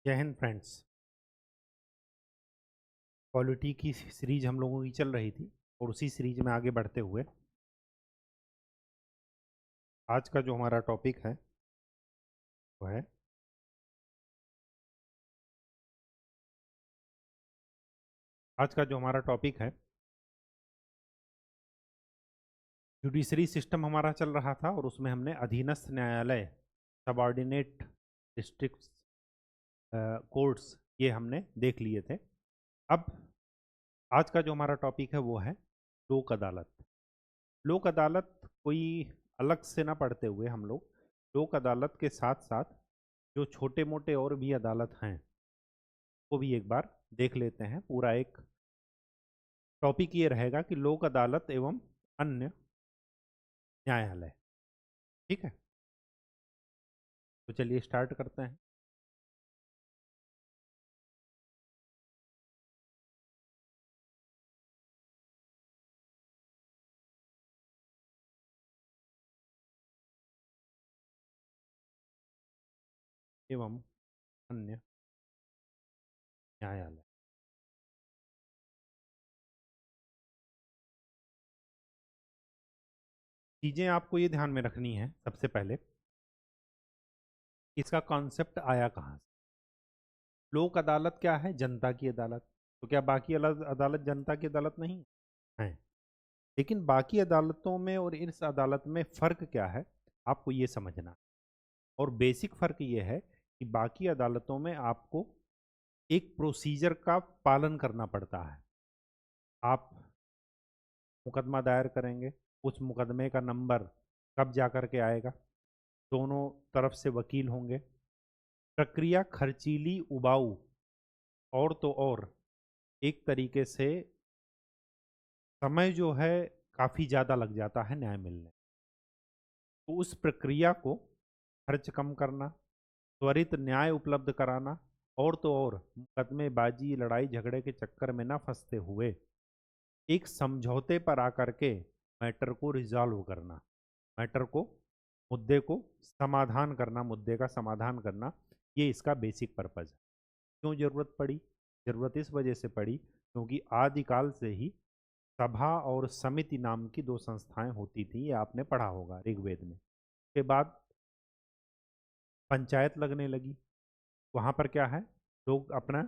जय Hind friends. Polity की series हम लोगों की चल रही थी और उसी सीरीज में आगे बढ़ते हुए आज का जो हमारा टॉपिक है वो है आज का जो हमारा टॉपिक है जुडिशरी सिस्टम हमारा चल रहा था और उसमें हमने अधीनस्थ न्यायालय, सबऑर्डिनेट डिस्ट्रिक्ट कोर्ट्स, ये हमने देख लिए थे। अब आज का जो हमारा टॉपिक है वो है लोक अदालत। लोक अदालत कोई अलग से ना पढ़ते हुए हम लोग लोक अदालत के साथ साथ जो छोटे मोटे और भी अदालत हैं वो भी एक बार देख लेते हैं। पूरा एक टॉपिक ये रहेगा कि लोक अदालत एवं अन्य न्यायालय। ठीक है, तो चलिए स्टार्ट करते हैं। एवं अन्य न्यायालय। चीजें आपको ये ध्यान में रखनी है सबसे पहले, इसका कॉन्सेप्ट आया कहाँ से। लोक अदालत क्या है? जनता की अदालत। तो क्या बाकी अदालत जनता की अदालत नहीं है? लेकिन बाकी अदालतों में और इस अदालत में फ़र्क क्या है आपको ये समझना है। और बेसिक फ़र्क ये है कि बाकी अदालतों में आपको एक प्रोसीजर का पालन करना पड़ता है। आप मुकदमा दायर करेंगे, उस मुकदमे का नंबर कब जा कर के आएगा, दोनों तरफ से वकील होंगे, प्रक्रिया खर्चीली, उबाऊ और तो और एक तरीके से समय जो है काफ़ी ज़्यादा लग जाता है न्याय मिलने। तो उस प्रक्रिया को खर्च कम करना, त्वरित न्याय उपलब्ध कराना और तो और मुकदमेबाजी, लड़ाई झगड़े के चक्कर में ना फंसते हुए एक समझौते पर आकर के मैटर को रिजॉल्व करना, मैटर को, मुद्दे को समाधान करना, मुद्दे का समाधान करना, ये इसका बेसिक पर्पज़ है। क्यों ज़रूरत पड़ी? ज़रूरत इस वजह से पड़ी क्योंकि आदिकाल से ही सभा और समिति नाम की दो संस्थाएं होती थी, ये आपने पढ़ा होगा ऋग्वेद में। के बाद पंचायत लगने लगी। वहाँ पर क्या है, लोग अपना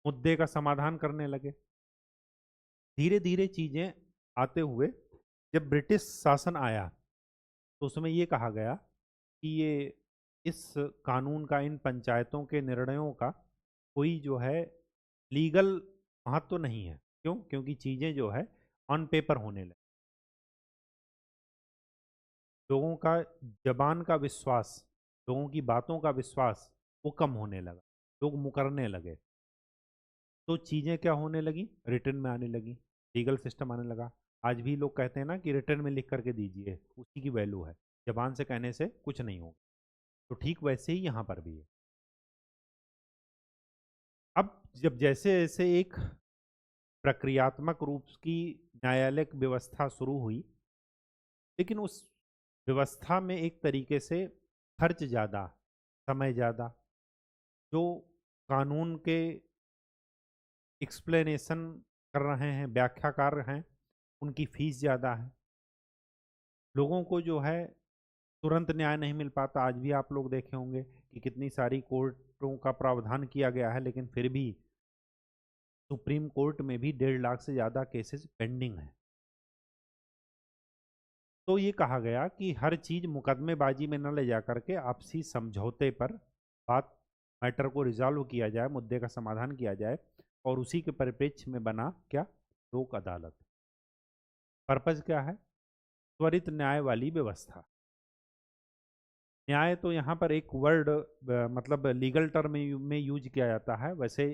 मुद्दे का समाधान करने लगे। धीरे धीरे चीज़ें आते हुए जब ब्रिटिश शासन आया तो उसमें ये कहा गया कि ये इस कानून का, इन पंचायतों के निर्णयों का कोई जो है लीगल महत्व तो नहीं है। क्यों? क्योंकि चीज़ें जो है ऑन पेपर होने लगी। लोगों का जबान का विश्वास, लोगों की बातों का विश्वास वो कम होने लगा, लोग मुकरने लगे। तो चीज़ें क्या होने लगी? रिटर्न में आने लगी, लीगल सिस्टम आने लगा। आज भी लोग कहते हैं ना कि रिटर्न में लिख करके दीजिए, उसी की वैल्यू है, जबान से कहने से कुछ नहीं होगा। तो ठीक वैसे ही यहाँ पर भी है। अब जब जैसे जैसे एक प्रक्रियात्मक रूप की न्यायालयिक व्यवस्था शुरू हुई, लेकिन उस व्यवस्था में एक तरीके से खर्च ज़्यादा, समय ज़्यादा, जो कानून के एक्सप्लेनेशन कर रहे हैं, व्याख्याकार हैं, उनकी फीस ज़्यादा है। लोगों को जो है तुरंत न्याय नहीं मिल पाता। आज भी आप लोग देखे होंगे कि कितनी सारी कोर्टों का प्रावधान किया गया है, लेकिन फिर भी सुप्रीम कोर्ट में भी 1.5 लाख से ज़्यादा केसेस पेंडिंग हैं। तो ये कहा गया कि हर चीज़ मुकदमेबाजी में न ले जा करके आपसी समझौते पर बात, मैटर को रिजॉल्व किया जाए, मुद्दे का समाधान किया जाए। और उसी के परिप्रेक्ष्य में बना क्या? लोक अदालत। पर्पज क्या है? त्वरित न्याय वाली व्यवस्था। न्याय तो यहाँ पर एक वर्ड मतलब लीगल टर्म में यूज किया जाता है। वैसे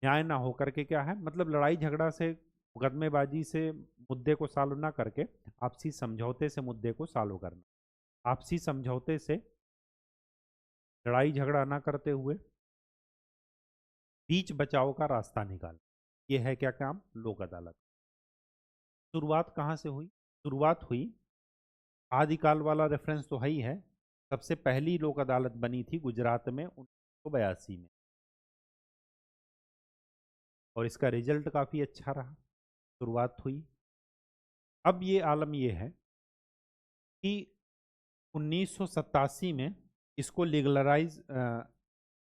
न्याय ना होकर के क्या है, मतलब लड़ाई झगड़ा से, मुकदमेबाजी से मुद्दे को सॉल्व ना करके आपसी समझौते से मुद्दे को सॉल्व करना, आपसी समझौते से लड़ाई झगड़ा ना करते हुए बीच बचाव का रास्ता निकालना, ये है क्या काम? लोक अदालत। शुरुआत कहाँ से हुई? शुरुआत हुई, आदिकाल वाला रेफरेंस तो है ही है, सबसे पहली लोक अदालत बनी थी गुजरात में 1982 में, और इसका रिजल्ट काफ़ी अच्छा रहा, शुरुआत हुई। अब ये आलम ये है कि 1987 में इसको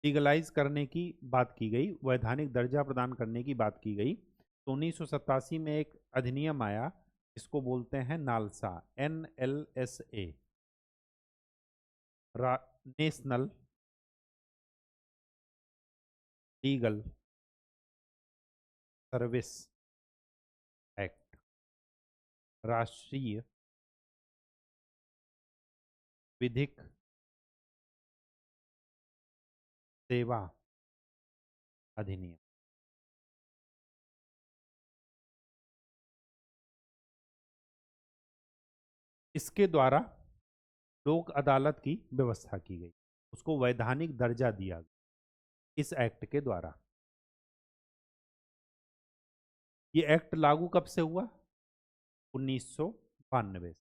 लीगलाइज करने की बात की गई, वैधानिक दर्जा प्रदान करने की बात की गई। तो 1987 में एक अधिनियम आया, इसको बोलते हैं NALSA, NLSA, national legal service act, राष्ट्रीय विधिक सेवा अधिनियम। इसके द्वारा लोक अदालत की व्यवस्था की गई, उसको वैधानिक दर्जा दिया गया इस एक्ट के द्वारा। ये एक्ट लागू कब से हुआ? 1992 से।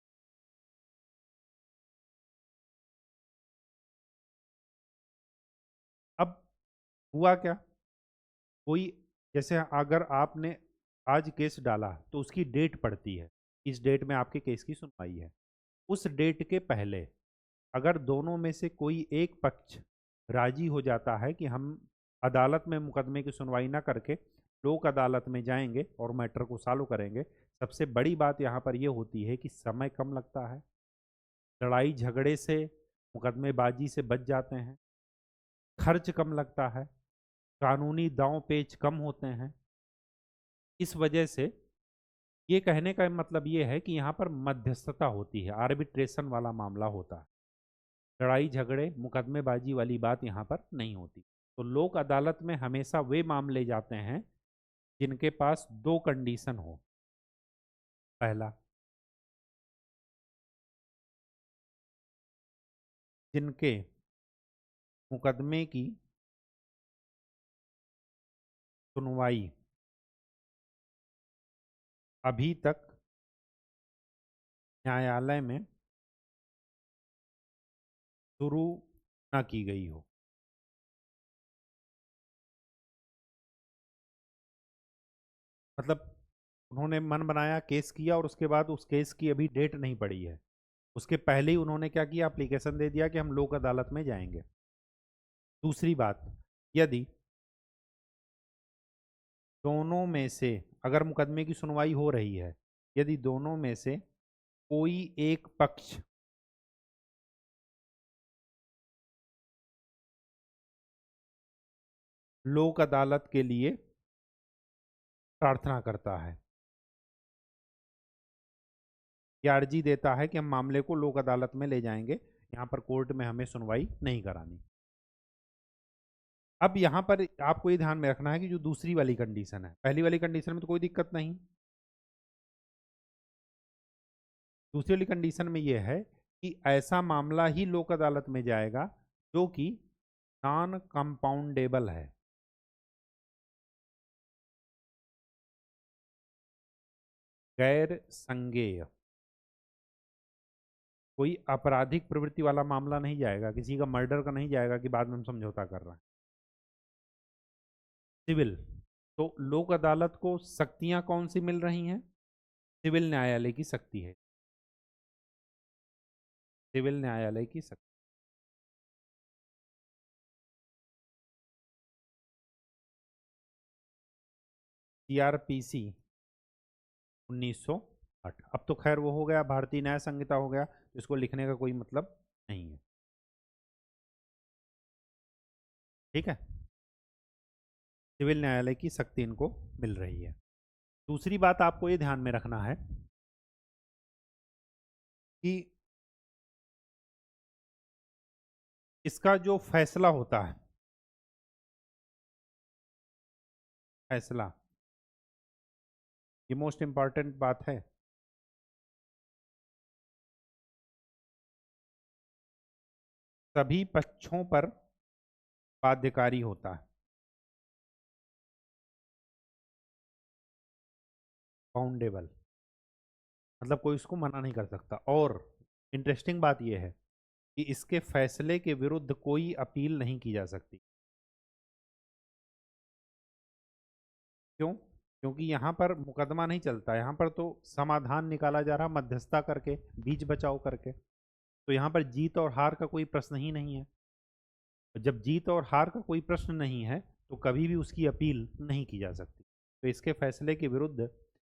अब हुआ क्या, कोई, जैसे अगर आपने आज केस डाला तो उसकी डेट पड़ती है, इस डेट में आपके केस की सुनवाई है। उस डेट के पहले अगर दोनों में से कोई एक पक्ष राजी हो जाता है कि हम अदालत में मुकदमे की सुनवाई ना करके लोक अदालत में जाएंगे और मैटर को सॉल्व करेंगे, सबसे बड़ी बात यहाँ पर यह होती है कि समय कम लगता है, लड़ाई झगड़े से, मुकदमेबाजी से बच जाते हैं, खर्च कम लगता है, कानूनी दांव पेच कम होते हैं। इस वजह से ये कहने का मतलब ये है कि यहाँ पर मध्यस्थता होती है, आर्बिट्रेशन वाला मामला होता है, लड़ाई झगड़े मुकदमेबाजी वाली बात यहाँ पर नहीं होती। तो लोक अदालत में हमेशा वे मामले जाते हैं जिनके पास दो कंडीशन हो। पहला, जिनके मुकदमे की सुनवाई अभी तक न्यायालय में शुरू न की गई हो। मतलब उन्होंने मन बनाया, केस किया, और उसके बाद उस केस की अभी डेट नहीं पड़ी है, उसके पहले ही उन्होंने क्या किया, एप्लीकेशन दे दिया कि हम लोक अदालत में जाएंगे। दूसरी बात, यदि दोनों में से, अगर मुकदमे की सुनवाई हो रही है, यदि दोनों में से कोई एक पक्ष लोक अदालत के लिए प्रार्थना करता है या अर्जी देता है कि हम मामले को लोक अदालत में ले जाएंगे, यहाँ पर कोर्ट में हमें सुनवाई नहीं करानी। अब यहाँ पर आपको ये ध्यान में रखना है कि जो दूसरी वाली कंडीशन है, पहली वाली कंडीशन में तो कोई दिक्कत नहीं, दूसरी वाली कंडीशन में यह है कि ऐसा मामला ही लोक अदालत में जाएगा जो कि नॉन कंपाउंडेबल है, गैर संज्ञेय। कोई आपराधिक प्रवृत्ति वाला मामला नहीं जाएगा, किसी का मर्डर का नहीं जाएगा कि बाद में हम समझौता कर रहे हैं। सिविल, तो लोक अदालत को शक्तियां कौन सी मिल रही हैं? सिविल न्यायालय की शक्ति है, सिविल न्यायालय की शक्ति। CRPC 1908, अब तो खैर वो हो गया, भारतीय न्याय संहिता हो गया, इसको लिखने का कोई मतलब नहीं है। ठीक है, सिविल न्यायालय की शक्ति इनको मिल रही है। दूसरी बात आपको ये ध्यान में रखना है कि इसका जो फैसला होता है, फैसला, ये मोस्ट इंपॉर्टेंट बात है। सभी पक्षों पर बाध्यकारी होता है, बाउंडेबल, मतलब कोई इसको मना नहीं कर सकता। और इंटरेस्टिंग बात यह है कि इसके फैसले के विरुद्ध कोई अपील नहीं की जा सकती। क्यों? क्योंकि यहाँ पर मुकदमा नहीं चलता, यहाँ पर तो समाधान निकाला जा रहा मध्यस्थता करके, बीच बचाव करके। तो यहाँ पर जीत और हार का कोई प्रश्न ही नहीं है। जब जीत और हार का कोई प्रश्न नहीं है तो कभी भी उसकी अपील नहीं की जा सकती। तो इसके फैसले के विरुद्ध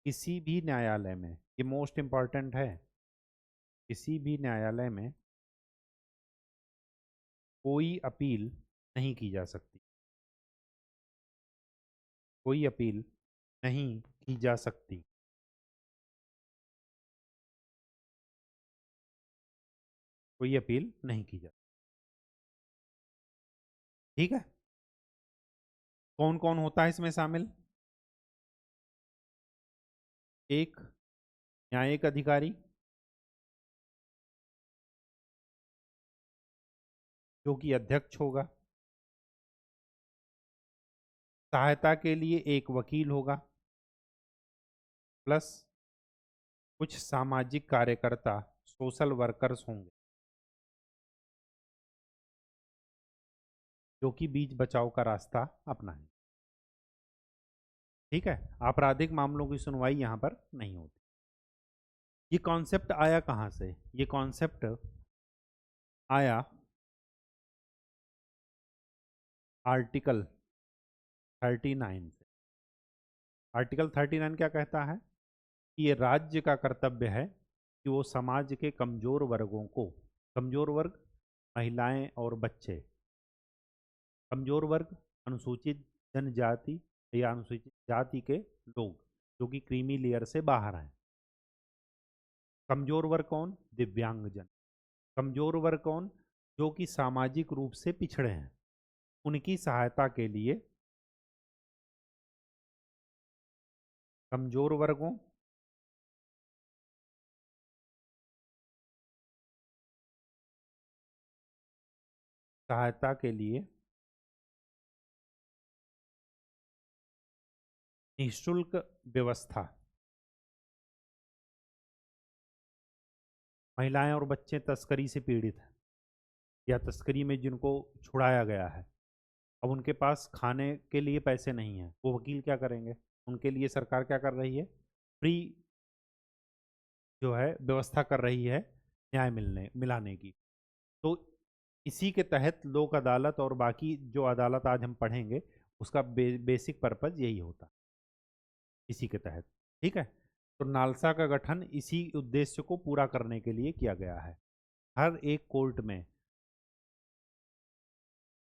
किसी भी न्यायालय में, ये मोस्ट इम्पॉर्टेंट है, किसी भी न्यायालय में कोई अपील नहीं की जा सकती, कोई अपील नहीं की जा सकती। कोई अपील नहीं की जा, ठीक है। कौन कौन होता है इसमें शामिल? एक न्यायिक अधिकारी जो कि अध्यक्ष होगा, सहायता के लिए एक वकील होगा, प्लस कुछ सामाजिक कार्यकर्ता, सोशल वर्कर्स होंगे जो कि बीच बचाव का रास्ता अपनाएं। ठीक है, आपराधिक मामलों की सुनवाई यहाँ पर नहीं होती। ये कॉन्सेप्ट आया कहाँ से? ये कॉन्सेप्ट आया आर्टिकल 39 से। आर्टिकल 39 क्या कहता है? कि ये राज्य का कर्तव्य है कि वो समाज के कमजोर वर्गों को, कमजोर वर्ग महिलाएं और बच्चे, कमजोर वर्ग अनुसूचित जनजाति या अनुसूचित जाति के लोग जो कि क्रीमी लेयर से बाहर हैं। कमजोर वर्ग कौन? दिव्यांगजन। कमजोर वर्ग कौन? जो कि सामाजिक रूप से पिछड़े हैं, उनकी सहायता के लिए कमजोर वर्गों सहायता के लिए निःशुल्क व्यवस्था। महिलाएं और बच्चे तस्करी से पीड़ित हैं या तस्करी में जिनको छुड़ाया गया है, अब उनके पास खाने के लिए पैसे नहीं हैं, वो वकील क्या करेंगे? उनके लिए सरकार क्या कर रही है? फ्री जो है व्यवस्था कर रही है न्याय मिलाने की। तो इसी के तहत लोक अदालत और बाकी जो अदालत आज हम पढ़ेंगे उसका बेसिक पर्पज यही होता है, इसी के तहत। ठीक है, तो नालसा का गठन इसी उद्देश्य को पूरा करने के लिए किया गया है। हर एक कोर्ट में,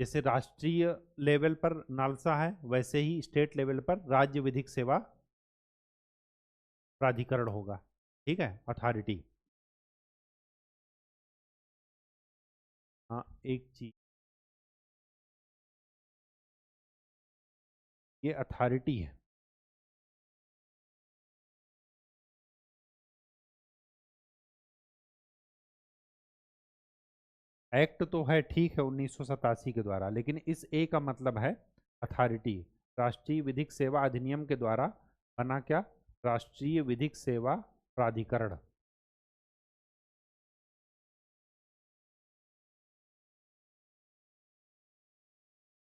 जैसे राष्ट्रीय लेवल पर नालसा है वैसे ही स्टेट लेवल पर राज्य विधिक सेवा प्राधिकरण होगा। ठीक है, अथॉरिटी। हाँ, एक चीज, ये अथॉरिटी है। एक्ट तो है, ठीक है, 1987 के द्वारा, लेकिन इस ए का मतलब है अथॉरिटी। राष्ट्रीय विधिक सेवा अधिनियम के द्वारा बना क्या? राष्ट्रीय विधिक सेवा प्राधिकरण।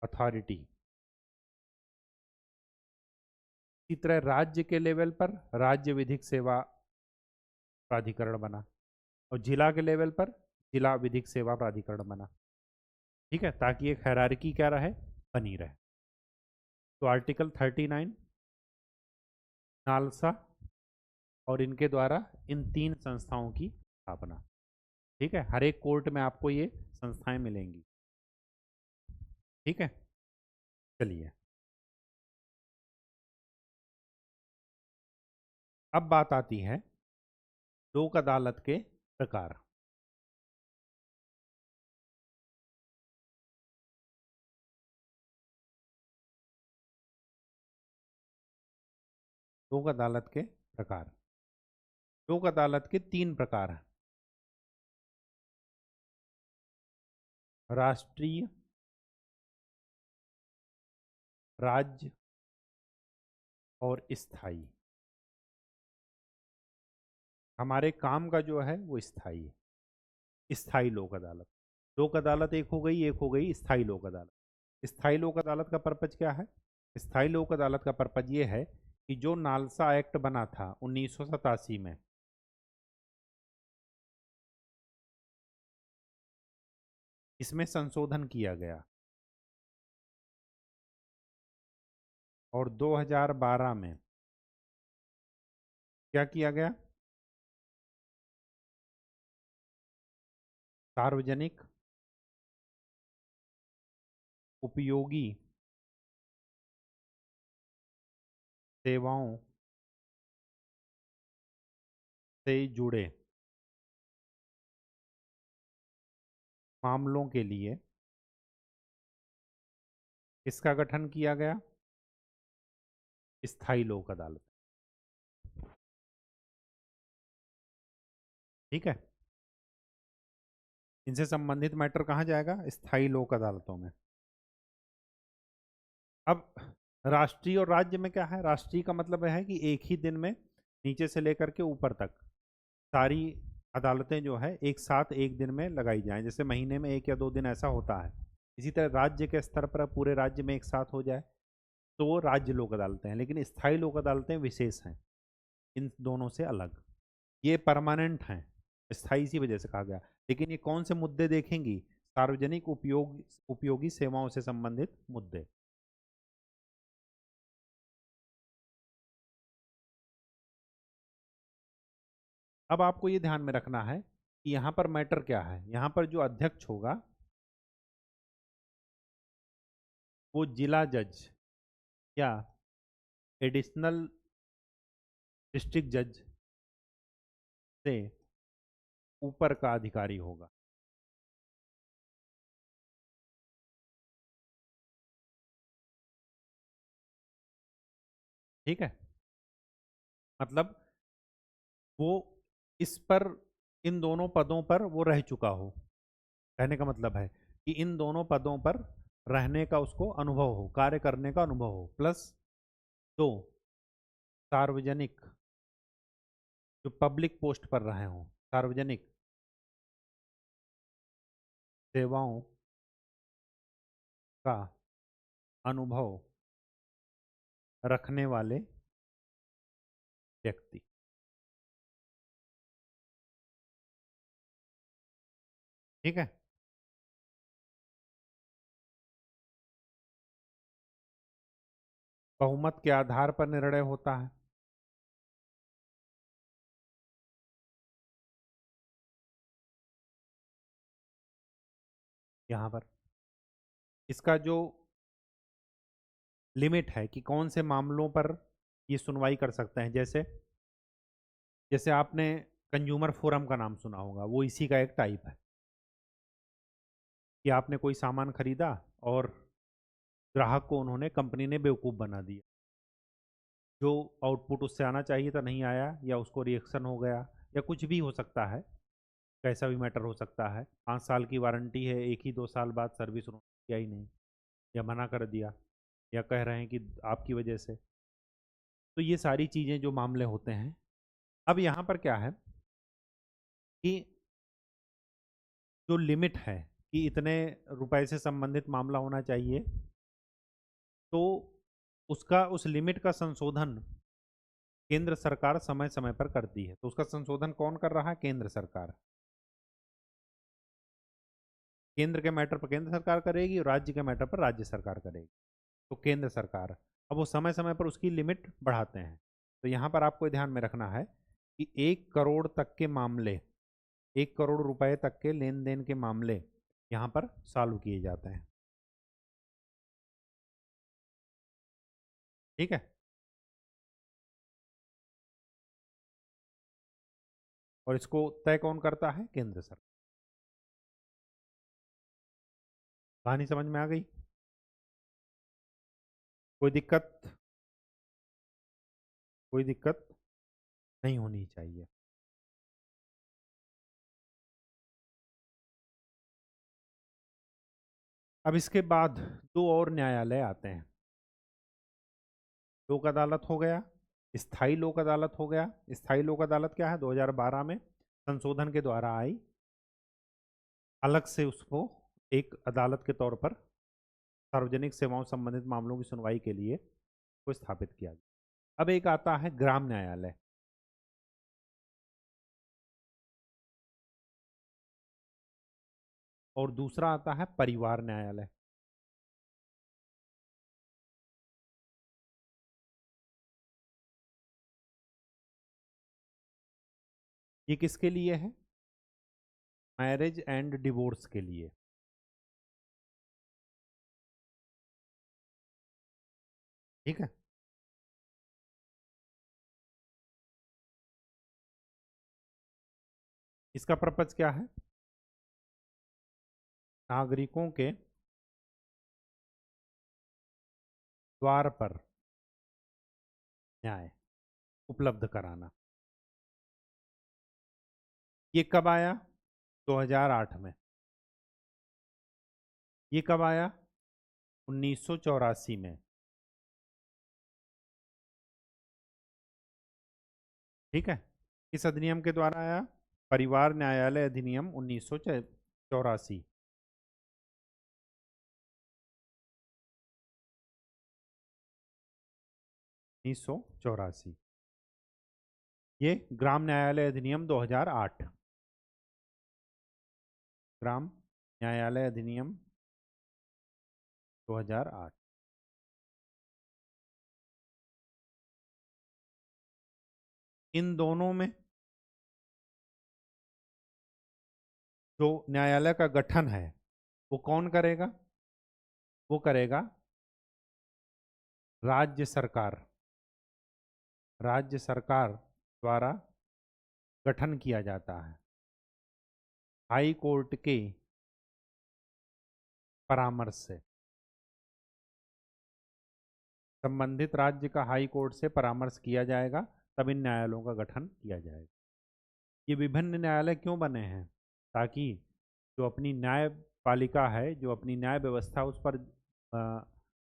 अथॉरिटी। इसी तरह राज्य के लेवल पर राज्य विधिक सेवा प्राधिकरण बना, और जिला के लेवल पर जिला विधिक सेवा प्राधिकरण बना। ठीक है, ताकि एक हायरार्की क्या रहे? बनी रहे। तो आर्टिकल 39 नालसा और इनके द्वारा इन तीन संस्थाओं की स्थापना। ठीक है, हर एक कोर्ट में आपको ये संस्थाएं मिलेंगी। ठीक है, चलिए अब बात आती है लोक अदालत के प्रकार। लोक अदालत के प्रकार, लोक अदालत के तीन प्रकार हैं। राष्ट्रीय, राज्य और स्थायी। हमारे काम का जो है वो स्थायी है। स्थायी लोक अदालत। लोक अदालत एक हो गई स्थायी लोक अदालत। स्थायी लोक अदालत का पर्पज क्या है? स्थायी लोक अदालत का पर्पज ये है कि जो नालसा एक्ट बना था 1987 में, इसमें संशोधन किया गया और 2012 में क्या किया गया? सार्वजनिक उपयोगी सेवाओं से जुड़े मामलों के लिए इसका गठन किया गया? स्थायी लोक अदालत। ठीक है, इनसे संबंधित मैटर कहाँ जाएगा? स्थायी लोक अदालतों में। अब राष्ट्रीय और राज्य में क्या है? राष्ट्रीय का मतलब है कि एक ही दिन में नीचे से लेकर के ऊपर तक सारी अदालतें जो है एक साथ एक दिन में लगाई जाएं, जैसे महीने में 1 या 2 दिन ऐसा होता है। इसी तरह राज्य के स्तर पर पूरे राज्य में एक साथ हो जाए तो वो राज्य लोक अदालतें हैं, लेकिन स्थायी लोक अदालतें विशेष हैं, इन दोनों से अलग। ये परमानेंट हैं, स्थायी इसी वजह से कहा गया। लेकिन ये कौन से मुद्दे देखेंगी? सार्वजनिक उपयोगी सेवाओं से संबंधित मुद्दे। अब आपको ये ध्यान में रखना है कि यहाँ पर मैटर क्या है। यहाँ पर जो अध्यक्ष होगा वो जिला जज या एडिशनल डिस्ट्रिक्ट जज से ऊपर का अधिकारी होगा। ठीक है, मतलब वो इस पर, इन दोनों पदों पर वो रह चुका हो। कहने का मतलब है कि इन दोनों पदों पर रहने का उसको अनुभव हो, कार्य करने का अनुभव हो, प्लस 2 सार्वजनिक, जो पब्लिक पोस्ट पर रहे हों, सार्वजनिक सेवाओं का अनुभव रखने वाले व्यक्ति। ठीक है, बहुमत के आधार पर निर्णय होता है। यहाँ पर इसका जो लिमिट है कि कौन से मामलों पर ये सुनवाई कर सकते हैं, जैसे जैसे आपने कंज्यूमर फोरम का नाम सुना होगा, वो इसी का एक टाइप है कि आपने कोई सामान खरीदा और ग्राहक को उन्होंने, कंपनी ने बेवकूफ़ बना दिया, जो आउटपुट उससे आना चाहिए था नहीं आया, या उसको रिएक्शन हो गया, या कुछ भी हो सकता है, कैसा भी मैटर हो सकता है। 5 साल की वारंटी है, एक ही 2 साल बाद सर्विस उन्होंने किया ही नहीं, या मना कर दिया, या कह रहे हैं कि आपकी वजह से। तो ये सारी चीज़ें जो मामले होते हैं। अब यहाँ पर क्या है कि जो लिमिट है कि इतने रुपए से संबंधित मामला होना चाहिए, तो उसका, उस लिमिट का संशोधन केंद्र सरकार समय समय पर करती है। तो उसका संशोधन कौन कर रहा है? केंद्र सरकार। केंद्र के मैटर पर केंद्र सरकार करेगी और राज्य के मैटर पर राज्य सरकार करेगी। तो केंद्र सरकार अब वो समय समय पर उसकी लिमिट बढ़ाते हैं। तो यहाँ पर आपको ध्यान में रखना है कि 1 करोड़ तक के मामले, 1 करोड़ रुपए तक के लेन देन के मामले यहाँ पर सॉल्व किए जाते हैं। ठीक है, और इसको तय कौन करता है? केंद्र सरकार। कहानी समझ में आ गई? कोई दिक्कत? कोई दिक्कत नहीं होनी चाहिए। अब इसके बाद 2 और न्यायालय आते हैं। लोक अदालत हो गया, स्थायी लोक अदालत हो गया। स्थायी लोक अदालत क्या है? 2012 में संशोधन के द्वारा आई। अलग से उसको एक अदालत के तौर पर सार्वजनिक सेवाओं संबंधित मामलों की सुनवाई के लिए को स्थापित किया गया। अब एक आता है ग्राम न्यायालय। और दूसरा आता है परिवार न्यायालय। ये किसके लिए है? मैरिज एंड डिवोर्स के लिए। ठीक है। इसका पर्पज क्या है? नागरिकों के द्वार पर न्याय उपलब्ध कराना। ये कब आया? 2008 में। ये कब आया? 1984 में। ठीक है। किस अधिनियम के द्वारा आया? परिवार न्यायालय अधिनियम 1984। ये ग्राम न्यायालय अधिनियम 2008। ग्राम न्यायालय अधिनियम 2008। इन दोनों में जो न्यायालय का गठन है वो कौन करेगा? वो करेगा राज्य सरकार। राज्य सरकार द्वारा गठन किया जाता है हाई कोर्ट के परामर्श से। संबंधित राज्य का हाई कोर्ट से परामर्श किया जाएगा, तब इन न्यायालयों का गठन किया जाएगा। ये विभिन्न न्यायालय क्यों बने हैं? ताकि जो अपनी न्यायपालिका है, जो अपनी न्याय व्यवस्था, उस पर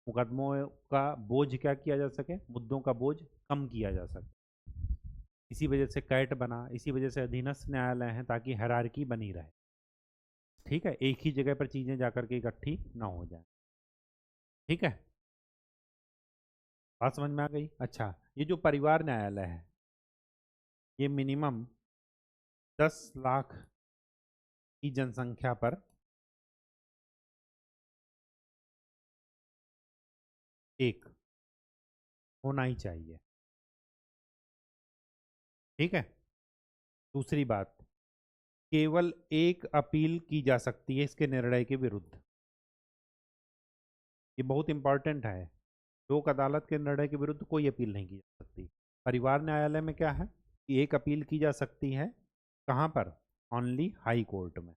मुकदमों का बोझ क्या किया जा सके, मुद्दों का बोझ कम किया जा सके। इसी वजह से कैट बना, इसी वजह से अधीनस्थ न्यायालय हैं, ताकि हायरार्की बनी रहे। ठीक है, एक ही जगह पर चीजें जाकर के इकट्ठी ना हो जाए। ठीक है, बात समझ में आ गई? अच्छा, ये जो परिवार न्यायालय है ये मिनिमम 10 लाख की जनसंख्या पर एक होना ही चाहिए। ठीक है। दूसरी बात, केवल एक अपील की जा सकती है इसके निर्णय के विरुद्ध। ये बहुत इंपॉर्टेंट है। लोक अदालत के निर्णय के विरुद्ध कोई अपील नहीं की जा सकती। परिवार न्यायालय में क्या है कि एक अपील की जा सकती है। कहाँ पर? ओनली हाई कोर्ट में।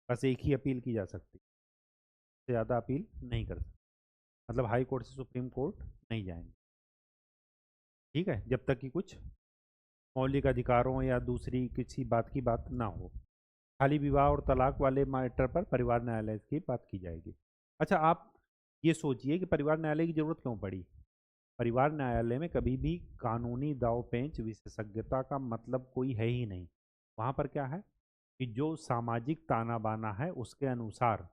बस एक ही अपील की जा सकती है, उससे ज़्यादा अपील नहीं कर सकते। मतलब हाई कोर्ट से सुप्रीम कोर्ट नहीं जाएंगे। ठीक है, जब तक कि कुछ मौलिक अधिकारों या दूसरी किसी बात की बात ना हो। खाली विवाह और तलाक वाले मैटर पर परिवार न्यायालय की बात की जाएगी। अच्छा, आप ये सोचिए कि परिवार न्यायालय की जरूरत क्यों पड़ी? परिवार न्यायालय में कभी भी कानूनी दाव पेंच विशेषज्ञता का मतलब कोई है ही नहीं। वहाँ पर क्या है कि जो सामाजिक ताना बाना है उसके अनुसार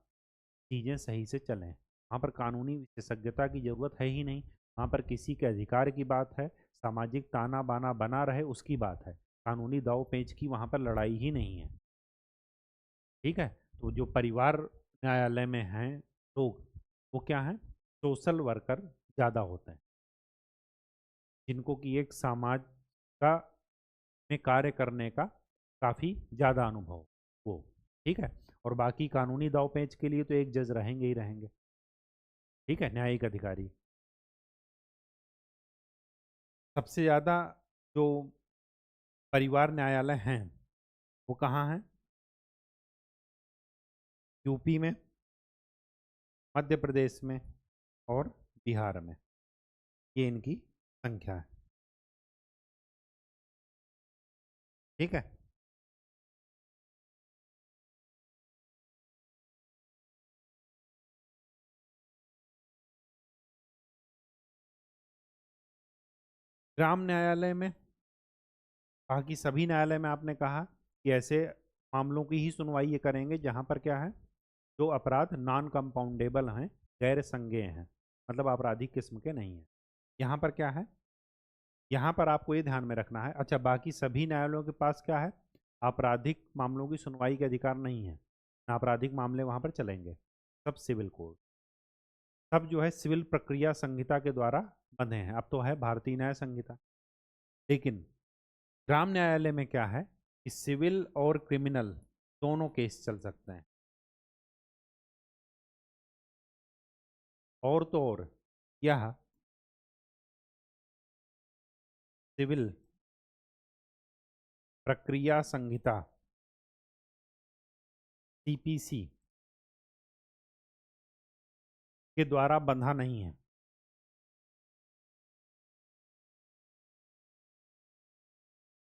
चीज़ें सही से चलें। वहाँ पर कानूनी विशेषज्ञता की ज़रूरत है ही नहीं। वहाँ पर किसी के अधिकार की बात है, सामाजिक ताना बाना बना रहे उसकी बात है। कानूनी दाव पेंच की वहाँ पर लड़ाई ही नहीं है। ठीक है। तो जो परिवार न्यायालय में हैं लोग, वो क्या हैं? सोशल वर्कर ज़्यादा होते हैं, जिनको कि एक समाज का में कार्य करने का काफ़ी ज़्यादा अनुभव हो। ठीक है। और बाकी कानूनी दाव पेंच के लिए तो एक जज रहेंगे ही रहेंगे। ठीक है, न्यायिक अधिकारी। सबसे ज़्यादा जो परिवार न्यायालय हैं वो कहाँ हैं? यूपी में, मध्य प्रदेश में और बिहार में। ये इनकी संख्या है। ठीक है। ग्राम न्यायालय में, बाकी सभी न्यायालय में आपने कहा कि ऐसे मामलों की ही सुनवाई ये करेंगे जहाँ पर क्या है, जो अपराध नॉन कंपाउंडेबल हैं, गैर संज्ञेय हैं, मतलब आपराधिक किस्म के नहीं हैं। यहाँ पर क्या है, यहाँ पर आपको ये ध्यान में रखना है। अच्छा, बाकी सभी न्यायालयों के पास क्या है, आपराधिक मामलों की सुनवाई के अधिकार नहीं है, ना आपराधिक मामले वहाँ पर चलेंगे, सब सिविल कोर्ट, सब जो है सिविल प्रक्रिया संहिता के द्वारा बंधे हैं। अब तो है भारतीय न्याय संहिता, लेकिन ग्राम न्यायालय में क्या है कि सिविल और क्रिमिनल दोनों केस चल सकते हैं। और तो और यह सिविल प्रक्रिया संहिता सीपीसी के द्वारा बंधा नहीं है।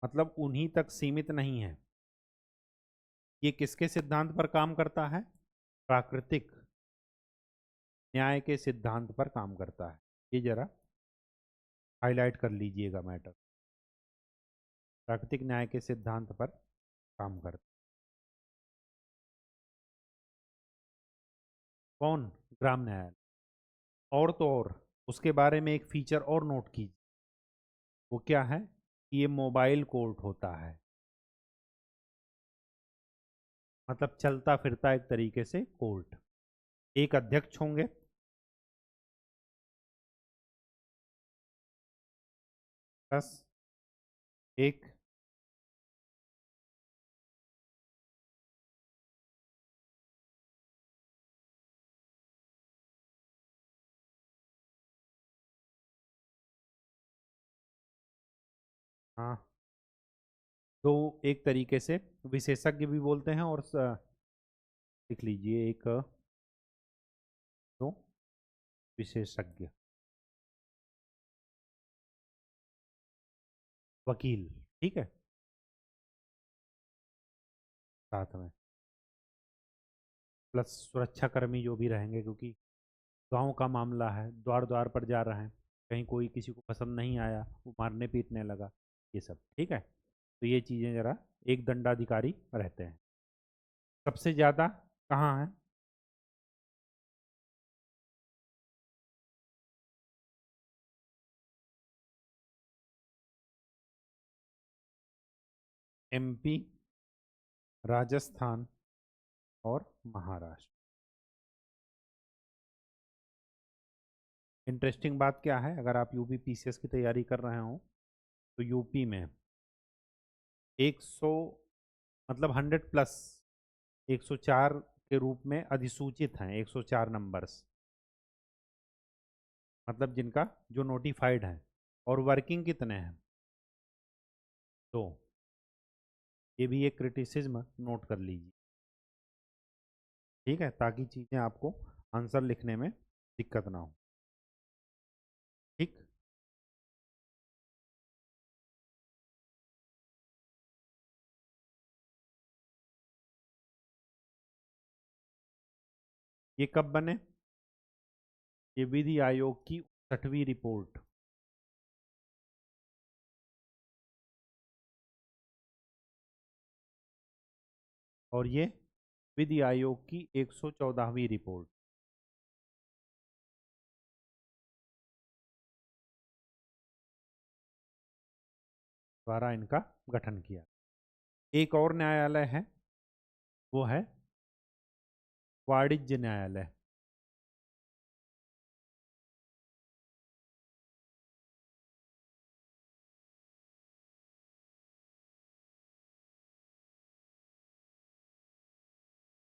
मतलब उन्हीं तक सीमित नहीं है। ये किसके सिद्धांत पर काम करता है, प्राकृतिक न्याय के सिद्धांत पर काम करता है। ये जरा हाईलाइट कर लीजिएगा मैटर, प्राकृतिक न्याय के सिद्धांत पर काम करता है। कौन, ग्राम न्यायालय। और तो और उसके बारे में एक फीचर और नोट कीजिए, वो क्या है कि ये मोबाइल कोर्ट होता है, मतलब चलता फिरता एक तरीके से कोर्ट। एक अध्यक्ष होंगे, प्लस एक हाँ, दो एक तरीके से विशेषज्ञ भी बोलते हैं, और लिख लीजिए एक, दो विशेषज्ञ, वकील, ठीक है, साथ में प्लस सुरक्षाकर्मी जो भी रहेंगे, क्योंकि गांव का मामला है, द्वार द्वार पर जा रहे हैं, कहीं कोई किसी को पसंद नहीं आया, वो मारने पीटने लगा, ये सब ठीक है। तो ये चीज़ें जरा, एक दंडाधिकारी रहते हैं। सबसे ज़्यादा कहाँ है, एमपी, राजस्थान और महाराष्ट्र। इंटरेस्टिंग बात क्या है, अगर आप यूपी पीसीएस की तैयारी कर रहे हो, तो यूपी में 100, मतलब 100+, 104 के रूप में अधिसूचित हैं, 104 नंबर्स, मतलब जिनका जो नोटिफाइड है, और वर्किंग कितने हैं, तो ये भी एक क्रिटिसिज्म नोट कर लीजिए, ठीक है, ताकि चीज़ें आपको आंसर लिखने में दिक्कत ना हो। ठीक, ये कब बने, ये विधि आयोग की 60वीं रिपोर्ट, और ये विधि आयोग की 114वीं रिपोर्ट द्वारा इनका गठन किया। एक और न्यायालय है, वो है वाणिज्य न्यायालय।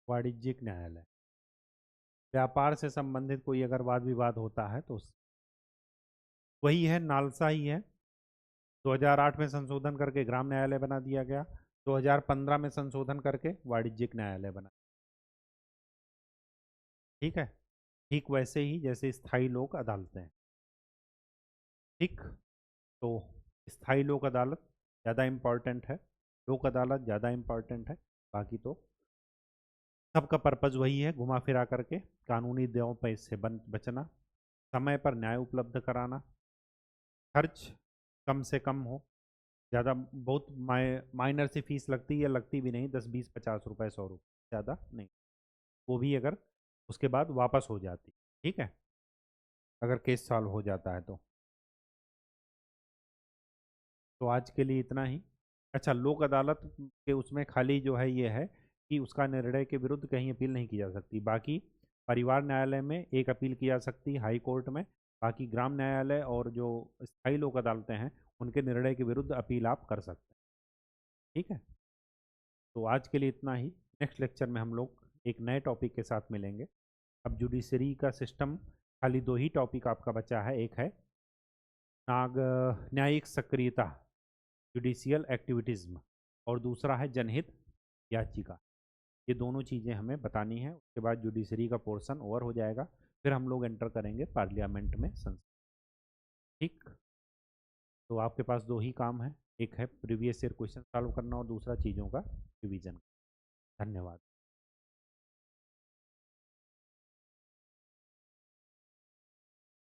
वाणिज्यिक न्यायालय, व्यापार से संबंधित कोई अगर वाद विवाद होता है तो वही है, नालसा ही है। 2008 में संशोधन करके ग्राम न्यायालय बना दिया गया, 2015 में संशोधन करके वाणिज्यिक न्यायालय बना, ठीक है। ठीक वैसे ही जैसे स्थायी लोक अदालतें हैं, ठीक। तो स्थायी लोक अदालत ज़्यादा इम्पॉर्टेंट है, लोक अदालत ज़्यादा इम्पॉर्टेंट है, बाकी तो सबका पर्पज़ वही है, घुमा फिरा करके कानूनी दांव पेच से बचना, समय पर न्याय उपलब्ध कराना, खर्च कम से कम हो, ज़्यादा बहुत माइनर सी फीस लगती है या लगती भी नहीं, 10 20 50 रुपए 100 रुपये, ज़्यादा नहीं। वो भी अगर उसके बाद वापस हो जाती, ठीक है, अगर केस सॉल्व हो जाता है तो आज के लिए इतना ही। अच्छा, लोक अदालत के उसमें खाली जो है ये है कि उसका निर्णय के विरुद्ध कहीं अपील नहीं की जा सकती। बाकी परिवार न्यायालय में एक अपील की जा सकती है हाई कोर्ट में। बाकी ग्राम न्यायालय और जो स्थायी लोक अदालतें हैं उनके निर्णय के विरुद्ध अपील आप कर सकते हैं, ठीक है। तो आज के लिए इतना ही। नेक्स्ट लेक्चर में हम लोग एक नए टॉपिक के साथ मिलेंगे। अब जुडिशरी का सिस्टम खाली दो ही टॉपिक आपका बचा है। एक है न्यायिक सक्रियता, जुडिशियल एक्टिविटीज़, और दूसरा है जनहित याचिका। ये दोनों चीज़ें हमें बतानी है। उसके बाद जुडिशरी का पोर्शन ओवर हो जाएगा, फिर हम लोग एंटर करेंगे पार्लियामेंट में संसद, ठीक। तो आपके पास दो ही काम है, एक है प्रीवियस ईयर क्वेश्चन सॉल्व करना और दूसरा चीज़ों का रिवीजन। धन्यवाद।